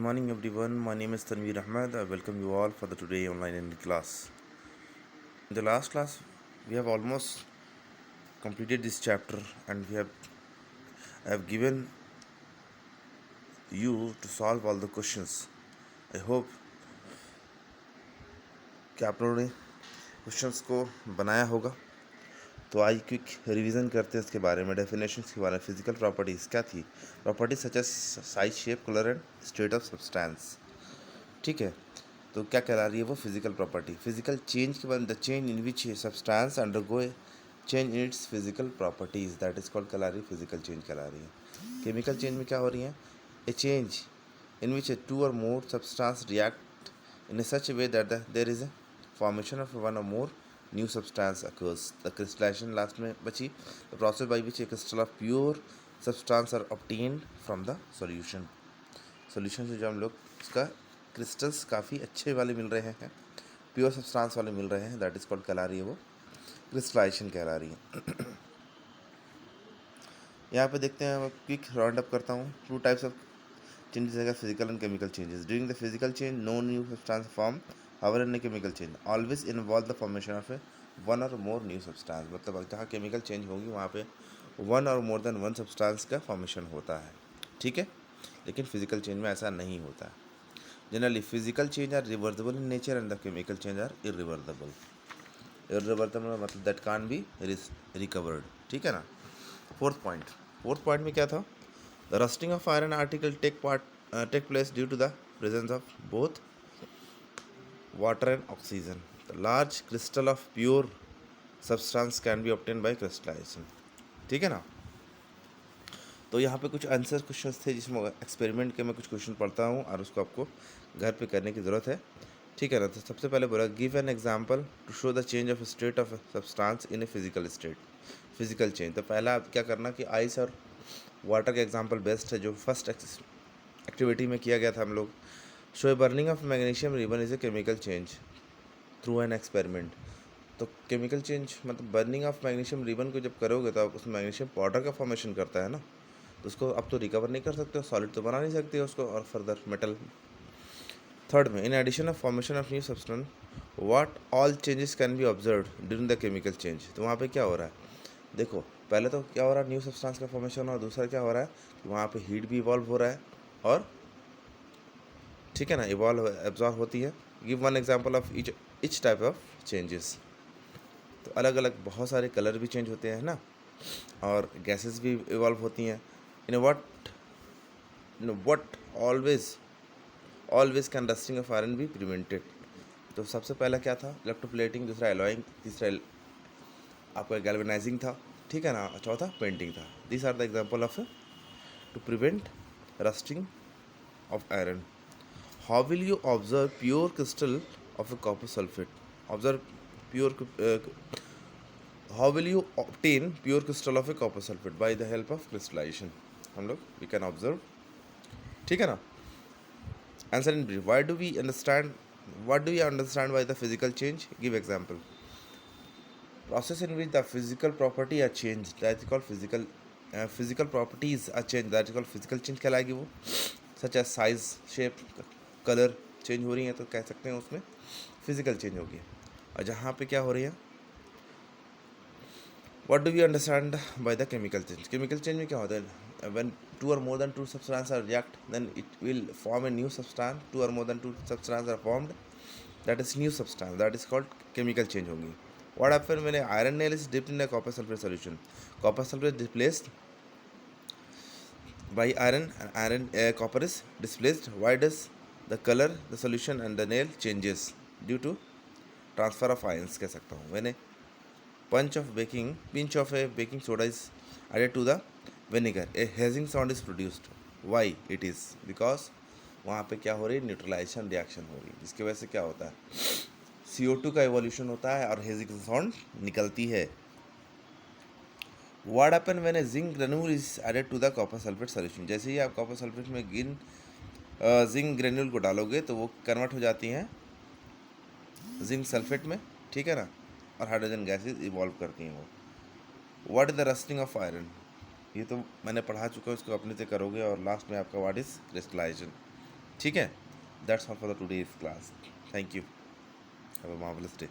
morning everyone. My name is Tanveer Ahmed. I welcome you all for the today online English class. In the last class, we have almost completed this chapter and I have given you to solve all the questions. I hope कि आप लोगों ने questions को बनाया होगा. तो आज quick revision करते हैं इसके बारे में, डेफिनेशंस के बारे में. फिजिकल प्रॉपर्टीज़ क्या थी? Properties such as size, shape, colour and state of substance. ठीक है, तो क्या कहला रही है वो फिजिकल प्रॉपर्टी. फिजिकल चेंज के बाद the change in which substance undergo change in its physical properties, that is called कहला रही है फिजिकल चेंज कहला रही है. केमिकल चेंज में क्या हो रही है? ए change in which two or more substance react in such a way that there is a formation of one और more new substance occurs. The crystallisation last में बची. The process by which a crystal of pure substance are obtained from the solution. Solution से जो हम लोग उसका crystals काफ़ी अच्छे वाले मिल रहे हैं, प्योर सब्सटेंस वाले मिल रहे हैं, दैट इज कॉल्ड कहला रही है वो क्रिस्टलाइजेशन कहला रही है. यहाँ पे देखते हैं, मैं क्विक राउंड अप करता हूँ. टू टाइप्स ऑफ चेंजेस है physical and chemical changes. During the physical change no new substance form, however in chemical change always involve the formation of a one और मोर न्यू सब्सटेंस. मतलब जहाँ chemical change होगी वहाँ पे one और more than one substance का formation होता है. ठीक है, लेकिन फिजिकल चेंज में ऐसा नहीं होता है. Generally, physical change are reversible in nature and the chemical change are irreversible. Irreversible मतलब that can't be recovered. ठीक है ना. फोर्थ पॉइंट में क्या था? The rusting of iron article take place due to the presence of both water and oxygen. The large crystal of pure substance can be obtained by crystallization. ठीक है ना. तो यहाँ पे कुछ आंसर क्वेश्चंस थे जिसमें एक्सपेरिमेंट के मैं कुछ क्वेश्चन पढ़ता हूँ और उसको आपको घर पे करने की ज़रूरत है. ठीक है ना. तो सबसे पहले बोला give an example to show the change of state of substance in a physical state. Physical change, तो पहला आप क्या करना कि आइस और वाटर का एग्जांपल बेस्ट है जो फर्स्ट एक्टिविटी में किया गया था हम लोग. Show a burning of magnesium ribbon is a chemical change through an experiment. तो केमिकल चेंज मतलब बर्निंग ऑफ मैग्नीशियम रिबन को जब करोगे तो आप उसमें मैग्नीशियम पाउडर का फॉर्मेशन करता है ना, तो उसको अब तो रिकवर नहीं कर सकते हो, सॉलिड तो बना नहीं सकते हो उसको और फर्दर मेटल. थर्ड में in addition of formation of new substance what all changes can be observe during the chemical change. तो वहाँ पे क्या हो रहा है? देखो, पहले तो क्या हो रहा है, न्यू सब्सटेंस का फॉर्मेशन, और दूसरा क्या हो रहा है कि वहाँ पे हीट भी इवॉल्व हो रहा है और ठीक है ना, इवॉल्व एब्जॉर्व होती है. Give one example of each type of changes. तो अलग अलग बहुत सारे कलर भी चेंज होते हैं ना, और गैसेस भी इवॉल्व होती हैं. In what always can rusting of iron be prevented. तो सबसे पहला क्या था? इलेक्ट्रोप्लेटिंग, दूसरा एलॉइंग, तीसरा आपका गैल्वेनाइजिंग था. ठीक है ना. चौथा पेंटिंग था. This are the example of to prevent rusting of iron. How will you observe pure crystal of a copper sulphate? Observe pure how will you obtain pure crystal of a copper sulphate? By the help of crystallisation. हम लोग we can observe. ठीक है ना. Answer in brief. What do you understand by the physical change? Give example. Process in which the physical property are changed, that is called physical properties are changed, that is called physical change कहलाएगी वो. such as size, shape, color change हो रही है तो कह सकते हैं उसमें फिजिकल चेंज होगी. और जहाँ पे क्या हो रही है, what do we understand by the chemical change? chemical change में क्या होता है? when two or more than two substances are react, then it will form a new substance. two or more than two substances are formed, that is new substance, that is called chemical change होगी. What happens when an iron nail is dipped in a copper sulfate solution? Copper sulfate is replaced by iron and copper is displaced. Why does the color, the solution and the nail changes? Due to transfer of ions कह सकता हूँ. When a pinch of a baking soda is added to the vinegar, a hazing sound is produced. Why it is? Because वहाँ पे क्या हो रही है? Neutralisation reaction हो रही है, जिसकी वजह से क्या होता है? CO2 का एवोल्यूशन होता है और हेजिंग साउंड निकलती है. What happen when a zinc granule is added to the copper sulphate solution? जैसे ही आप कॉपर सल्फेट में जिंक ग्रेन्यूल को डालोगे तो वो कन्वर्ट हो जाती हैं जिंक सल्फेट में. ठीक है ना. और हाइड्रोजन गैसेज इवॉल्व करती हैं वो. What is the rusting of iron? ये तो मैंने पढ़ा चुका हूँ, इसको अपने से करोगे. और लास्ट में आपका व्हाट इज क्रिस्टलाइजेशन. ठीक है, that's all for the today's class. Thank you, have a marvellous day.